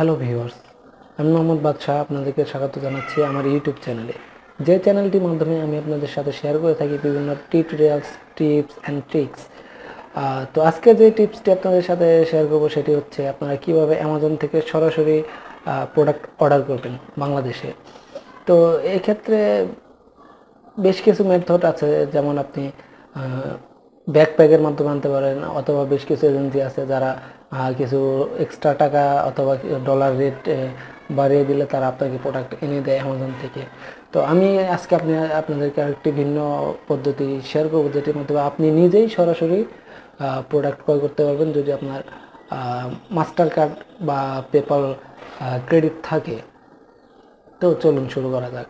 Hello viewers, আমি মোহাম্মদ বাদশাহ আপনাদেরকে স্বাগত জানাচ্ছি আমার ইউটিউব চ্যানেলে। যে চ্যানেলটির মাধ্যমে আমি আপনাদের সাথে শেয়ার করে থাকি বিভিন্ন টিউটোরিয়ালস, টিপস অ্যান্ড ট্রিক্স। তো আজকে যে টিপসটি আপনাদের সাথে শেয়ার করব সেটি হচ্ছে আপনারা কিভাবে অ্যামাজন থেকে সরাসরি প্রোডাক্ট অর্ডার করবেন বাংলাদেশে। তো এক্ষেত্রে বেশ কিছু মেথড আছে, যেমন আপনি ব্যাকপ্যাকের মাধ্যমে আনতে পারেন, অথবা বেশ কিছু এজেন্সি আছে যারা কিছু এক্সট্রা টাকা অথবা ডলার রেট বাড়িয়ে দিলে তারা আপনাকে প্রোডাক্ট এনে দেয় অ্যামাজন থেকে। তো আমি আজকে আপনাদেরকে আরেকটি ভিন্ন পদ্ধতি শেয়ার করবো, যেটির মাধ্যমে আপনি নিজেই সরাসরি প্রোডাক্ট ক্রয় করতে পারবেন যদি আপনার মাস্টার কার্ড বা পেপাল ক্রেডিট থাকে। তো চলুন শুরু করা যাক।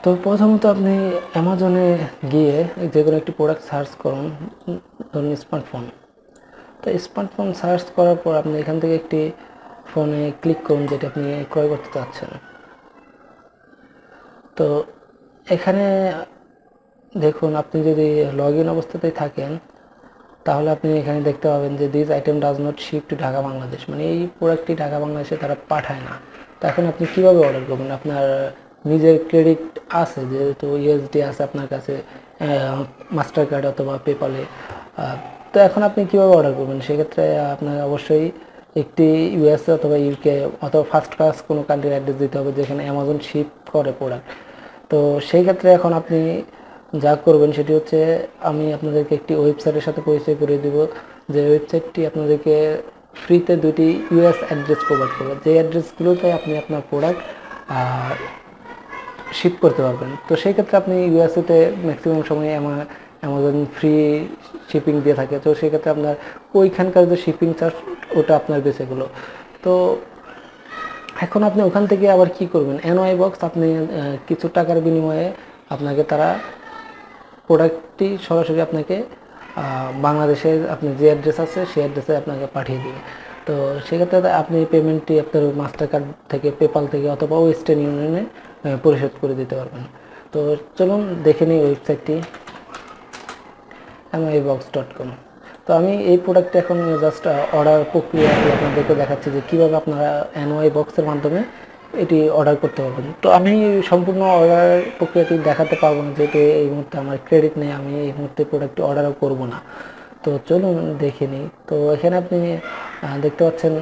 তো প্রথমত আপনি অ্যামাজনে গিয়ে যে কোনো একটি প্রোডাক্ট সার্চ করুন, ধরুন স্মার্টফোন। তো স্মার্টফোন সার্চ করার পর আপনি এখান থেকে একটি ফোনে ক্লিক করুন যেটা আপনি ক্রয় করতে চাচ্ছেন। তো এখানে দেখুন, আপনি যদি লগ ইন অবস্থাতেই থাকেন তাহলে আপনি এখানে দেখতে পাবেন যে this item does not ship to Dhaka Bangladesh, মানে এই প্রোডাক্টটি ঢাকা বাংলাদেশে তারা পাঠায় না। তো এখন আপনি কীভাবে অর্ডার করবেন? আপনার নিজের ক্রেডিট আছে, যেহেতু ইউএসডি আছে আপনার কাছে মাস্টার কার্ড অথবা পেপালে। তো এখন আপনি কীভাবে অর্ডার করবেন? সেক্ষেত্রে আপনার অবশ্যই একটি ইউএসএ অথবা ইউকে অথবা ফার্স্ট ক্লাস কোনো কান্ট্রির অ্যাড্রেস দিতে হবে যেখানে অ্যামাজন শিপ করে প্রোডাক্ট। তো সেই ক্ষেত্রে এখন আপনি যা করবেন সেটি হচ্ছে, আমি আপনাদেরকে একটি ওয়েবসাইটের সাথে পরিচয় করিয়ে দেব, যে ওয়েবসাইটটি আপনাদেরকে ফ্রিতে দুটি ইউএস অ্যাড্রেস প্রোভাইড করবে, যে অ্যাড্রেসগুলোতে আপনি আপনার প্রোডাক্ট শিপ করতে পারবেন। তো সেই ক্ষেত্রে আপনি ইউএসএতে ম্যাক্সিমাম সময় অ্যামাজন ফ্রি শিপিং দিয়ে থাকে। তো সেক্ষেত্রে আপনার ওইখানকার যে শিপিং চার্জ ওটা আপনার বেঁচে গেলো। তো এখন আপনি ওখান থেকে আবার কি করবেন? এনওয়াই বক্স আপনি কিছু টাকার বিনিময়ে আপনাকে তারা প্রোডাক্টটি সরাসরি আপনাকে বাংলাদেশে আপনি যে অ্যাড্রেস আছে সেই অ্যাড্রেসে আপনাকে পাঠিয়ে দেবে। তো সেক্ষেত্রে আপনি পেমেন্টটি আপনার মাস্টার কার্ড থেকে, পেপাল থেকে অথবা ওয়েস্টার্ন ইউনিয়নে পরিশোধ করে দিতে পারবেন। তো চলুন দেখে নিই ওয়েবসাইটটি amybox.com। তো আমি এই প্রোডাক্টটা এখন জাস্ট অর্ডার প্রক্রিয়াটি আপনাদেরকে দেখাচ্ছি যে কীভাবে আপনারা এনওয়াই বক্সের মাধ্যমে এটি অর্ডার করতে পারবেন। তো আমি সম্পূর্ণ অর্ডার প্রক্রিয়াটি দেখাতে পারবো না, যেহেতু এই মুহূর্তে আমার ক্রেডিট নেই, আমি এই মুহূর্তে প্রোডাক্টটি অর্ডারও করব না। তো চলুন দেখে নিই। তো এখানে আপনি দেখতে পাচ্ছেন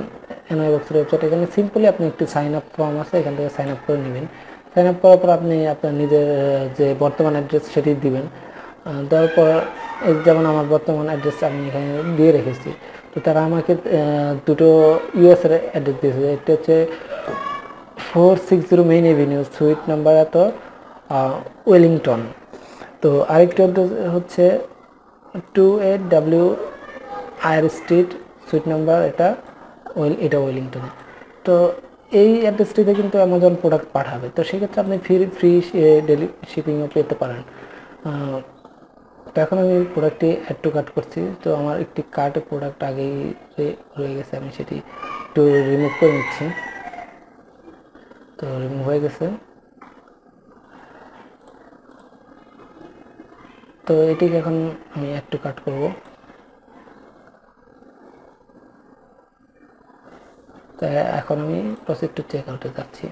এনওয়াই বক্সের ওয়েবসাইট। এখানে সিম্পলি আপনি একটি সাইন আপ ফর্ম আছে, এখান থেকে সাইন আপ করে নেবেন। সাইন আপ করার পর আপনি আপনার নিজের যে বর্তমান অ্যাড্রেস সেটি দিবেন। দেওয়ার পর যেমন আমার বর্তমান অ্যাড্রেস আমি এখানে দিয়ে রেখেছি। তো তারা আমাকে দুটো ইউএসের অ্যাড্রেস দিয়েছে। এটা হচ্ছে 460 মেইন এভিনিউ, সুইট নাম্বার এত, ওয়েলিংটন। তো আরেকটি অ্যাড্রেস হচ্ছে 28W আয়ার স্ট্রিট, সুইট নাম্বার এটা ওয়েলিংটনে। তো এই অ্যাড্রেসটিতে কিন্তু অ্যামাজন প্রোডাক্ট পাঠাবে। তো সেক্ষেত্রে আপনি ফ্রি শিপিংও পেতে পারেন। তো এখন আমি প্রোডাক্টটি অ্যাড টু কার্ট করছি। তো আমার একটি কার্টে প্রোডাক্ট আগেই রয়ে গেছে, আমি সেটি একটু রিমুভ করে নিচ্ছি। তো রিমুভ হয়ে গেছে। তো এটিকে এখন আমি অ্যাড টু কার্ট করব। তো এখন আমি প্রসিড টু চেক আউটে যাচ্ছি।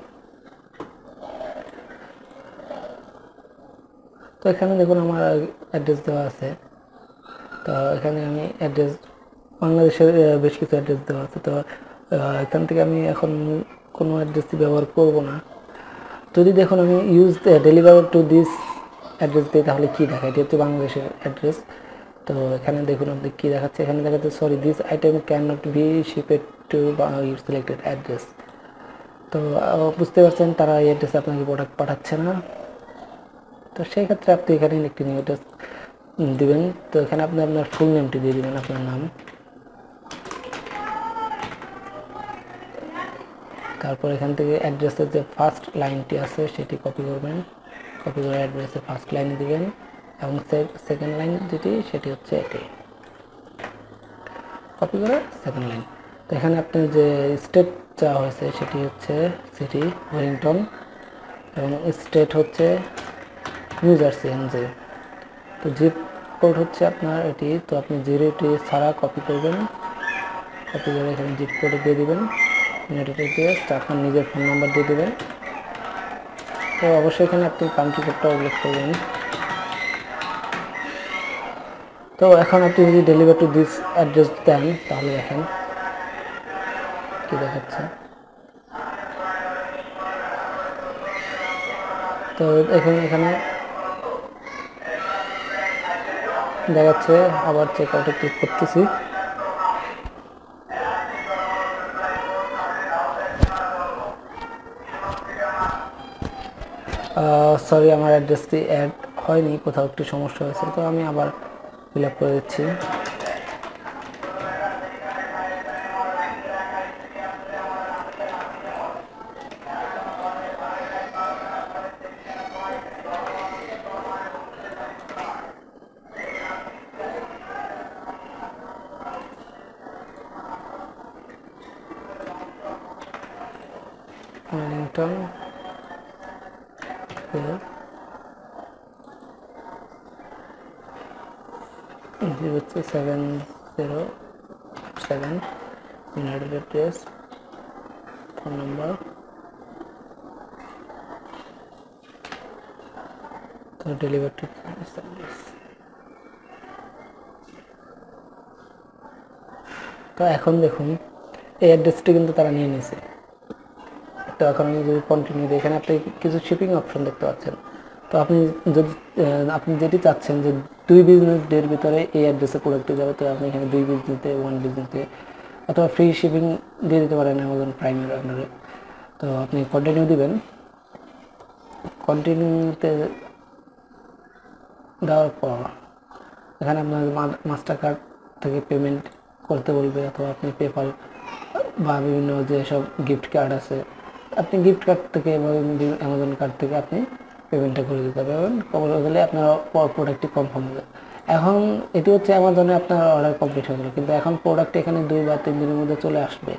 তো এখানে দেখুন আমার অ্যাড্রেস দেওয়া আছে। তো এখানে আমি অ্যাড্রেস বাংলাদেশের বেশ কিছু অ্যাড্রেস দেওয়া আছে। তো এখান থেকে আমি এখন কোনো অ্যাড্রেসই ব্যবহার করব না। যদি দেখুন আমি use deliver to this address দিই তাহলে কী দেখায়? এটি হচ্ছে বাংলাদেশের অ্যাড্রেস। তো এখানে দেখুন আপনি কী দেখাচ্ছে, এখানে দেখাচ্ছে sorry this item can not be shipped to your selected address. তো বুঝতে পারছেন তারা এই অ্যাড্রেসে আপনাকে প্রোডাক্ট পাঠাচ্ছে না। তো সেই ক্ষেত্রে আপনি এখানে একটি নিউ অ্যাড্রেস দিবেন। তো এখানে আপনি আপনার ফুল নেমটি দিয়ে দিবেন, আপনার নাম। তারপর এখান থেকে অ্যাড্রেসের যে ফার্স্ট লাইনটি আছে সেটি কপি করবেন, কপি করে অ্যাড্রেসের ফার্স্ট লাইনে দিবেন। এবং সেকেন্ড লাইন যেটি সেটি হচ্ছে এটি, কপি করে সেকেন্ড লাইন। তো এখানে আপনি যে স্টেট চাওয়া হয়েছে সেটি হচ্ছে সিটি ওয়েলিংটন এবং স্টেট হচ্ছে নিউ জার্সি এনজে। তো জিপ কোড হচ্ছে আপনার এটি, তো আপনি 0টি ছাড়া কপি করবেন, কপি করে এখানে জিপ কোডে দিয়ে দেবেন, ইউনাইটেড স্টেটস, আপনার নিজের ফোন নাম্বার দিয়ে দেবেন। তো অবশ্যই এখানে আপনি কান্ট্রি কোডটা উল্লেখ করবেন। তো এখন আপনি যদি ডেলিভার টু দিস অ্যাড্রেস দেন তাহলে দেখেন কি দেখাচ্ছে। তো এখানে দেখাচ্ছে, আবার চেক আউটে ক্লিক করতেছি। সরি, আমার অ্যাড্রেসটি অ্যাড হয়নি, কোথাও একটু সমস্যা হয়েছে, তো আমি আবার ফিল আপ করে দিচ্ছি। ওয়েলিংটন হচ্ছে 707 ইউনাইটেড অ্যাড্রেস, ফোন নাম্বার, তো ডেলিভার টু সার্ভিস। তো এখন দেখুন এই অ্যাড্রেসটি কিন্তু তারা নিয়ে নিয়েছে। তো এখন আমি যদি কন্টিনিউ দিই, এখানে আপনি কিছু শিপিং অপশন দেখতে পাচ্ছেন। তো আপনি যদি আপনি যেটি চাচ্ছেন যে 2 বিজনেস ডের ভিতরে এই অ্যাড্রেসে প্রোডাক্টটি যাবে, তো আপনি এখানে 2 বিজনেস ডে, 1 বিজনেস ডে, অথবা ফ্রি শিপিং দিয়ে দিতে পারেন অ্যামাজন প্রাইমের আন্ডারে। তো আপনি কন্টিনিউ দিবেন, কন্টিনিউতে দেওয়ার পর এখানে আপনার মাস্টার কার্ড থেকে পেমেন্ট করতে বলবে, অথবা আপনি পেপাল বা বিভিন্ন যেসব গিফট কার্ড আছে আপনি গিফট কার্ড থেকে এবং অ্যামাজন কার্ড থেকে আপনি পেমেন্টটা করে দিতে পারবেন। করে দিলে আপনার প্রোডাক্টটি কনফার্ম হবে। এখন এটি হচ্ছে অ্যামাজনে আপনার অর্ডার কমপ্লিট হয়ে গেল, কিন্তু এখন প্রোডাক্ট এখানে 2 বা 3 দিনের মধ্যে চলে আসবে।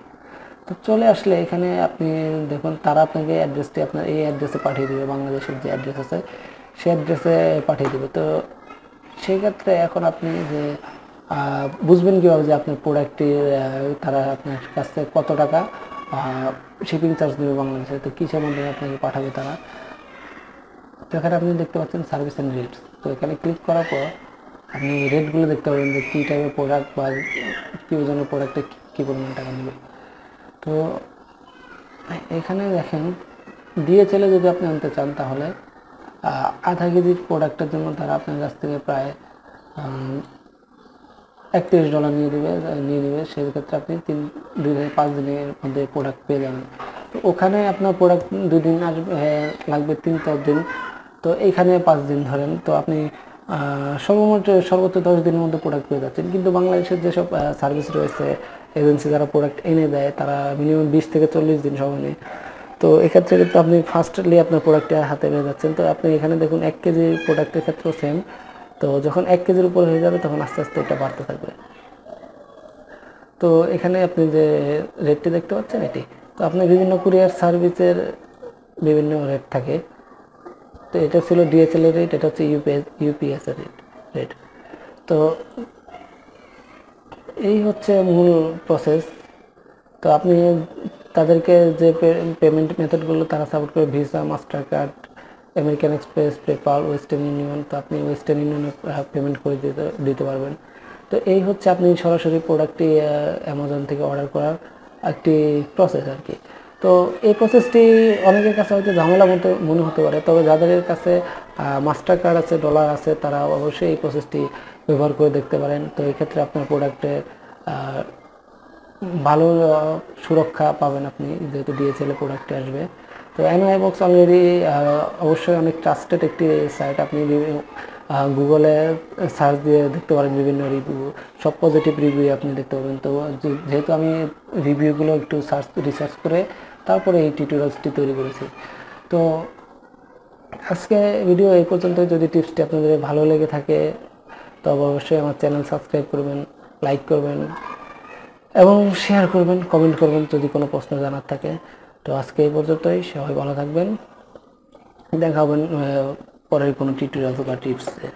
তো চলে আসলে এখানে আপনি দেখুন তারা আপনাকে অ্যাড্রেসটি আপনার এই অ্যাড্রেসে পাঠিয়ে দেবে, বাংলাদেশের যে অ্যাড্রেস আছে সেই অ্যাড্রেসে পাঠিয়ে দেবে। তো সেই ক্ষেত্রে এখন আপনি যে বুঝবেন কীভাবে যে আপনার প্রোডাক্টটি তারা আপনার কাছ থেকে কত টাকা শিপিং চার্জ দেবে বাংলাদেশে, তো কিসের মাধ্যমে আপনাকে পাঠাবে তারা। তো এখানে আপনি দেখতে পাচ্ছেন সার্ভিস অ্যান্ড রেটস। তো এখানে ক্লিক করার পর আপনি রেটগুলো দেখতে পাবেন যে কী টাইপের প্রোডাক্ট বা কী ওজনের প্রোডাক্টে কী পরিমাণ টাকা নেবে। তো এখানে দেখেন ডিএচএলে যদি আপনি আনতে চান তাহলে আধা কেজির প্রোডাক্টের জন্য তারা আপনার কাছ থেকে প্রায় $31 নিয়ে নেবে। সেক্ষেত্রে আপনি 2 থেকে 5 দিনের মধ্যে প্রোডাক্ট পেয়ে যাবেন। তো ওখানে আপনার প্রোডাক্ট 2 দিন আসবে, লাগবে 3-4 দিন, তো এইখানে 5 দিন ধরেন, তো আপনি সর্বোচ্চ 10 দিনের মধ্যে প্রোডাক্ট পেয়ে যাচ্ছেন। কিন্তু বাংলাদেশের যেসব সার্ভিস রয়েছে, এজেন্সি যারা প্রোডাক্ট এনে দেয়, তারা মিনিমাম 20 থেকে 40 দিন সময় নেয়। তো এক্ষেত্রে কিন্তু আপনি ফার্স্টলি আপনার প্রোডাক্টটা হাতে পেয়ে যাচ্ছেন। তো আপনি এখানে দেখুন 1 কেজি প্রোডাক্টের ক্ষেত্রেও সেম। তো যখন 1 কেজির উপর হয়ে যাবে তখন আস্তে আস্তে এটা বাড়তে থাকবে। তো এখানে আপনি যে রেটটি দেখতে পাচ্ছেন এটি, তো আপনি বিভিন্ন কুরিয়ার সার্ভিসের বিভিন্ন রেট থাকে। তো এটা ছিল ডিএচএল এর রেট, এটা হচ্ছে ইউপিএস এর রেট। তো এই হচ্ছে মূল প্রসেস। তো আপনি তাদেরকে যে পেমেন্ট মেথডগুলো তারা সাপোর্ট করে, visa, master card, American express, PayPal, western union, তো আপনি ওয়েস্টার্ন ইউনিয়নে পেমেন্ট করে দিতে পারবেন। তো এই হচ্ছে আপনি সরাসরি প্রোডাক্টটি অ্যামাজন থেকে অর্ডার করার একটি প্রসেস আর কি। তো এই প্রসেসটি অনেকের কাছে হয়তো ঝামেলা মনে হতে পারে, তবে যাদের কাছে মাস্টার কার্ড আছে, ডলার আছে, তারা অবশ্যই এই প্রসেসটি ব্যবহার করে দেখতে পারেন। তো এই ক্ষেত্রে আপনার প্রোডাক্টের ভালো সুরক্ষা পাবেন আপনি, যেহেতু ডিএচএল এ প্রোডাক্টে আসবে। তো এনওআই বক্স অলরেডি অবশ্যই অনেক ট্রাস্টেড একটি সাইট। আপনি গুগলে সার্চ দিয়ে দেখতে পারেন বিভিন্ন রিভিউ, সব পজিটিভ রিভিউ আপনি দেখতে পাবেন। তো যেহেতু আমি রিভিউগুলো একটু রিসার্চ করে তারপরে এই টিউটোরিয়ালসটি তৈরি করেছি। তো আজকে ভিডিও এই পর্যন্ত। যদি টিপসটি আপনাদের ভালো লেগে থাকে তবে অবশ্যই আমার চ্যানেল সাবস্ক্রাইব করবেন, লাইক করবেন এবং শেয়ার করবেন, কমেন্ট করবেন যদি কোনো প্রশ্ন জানার থাকে। তো আজকে এই পর্যন্তই, সবাই ভালো থাকবেন, দেখা হবেন পরের কোনো টিউটোরিয়াল বা টিপসে।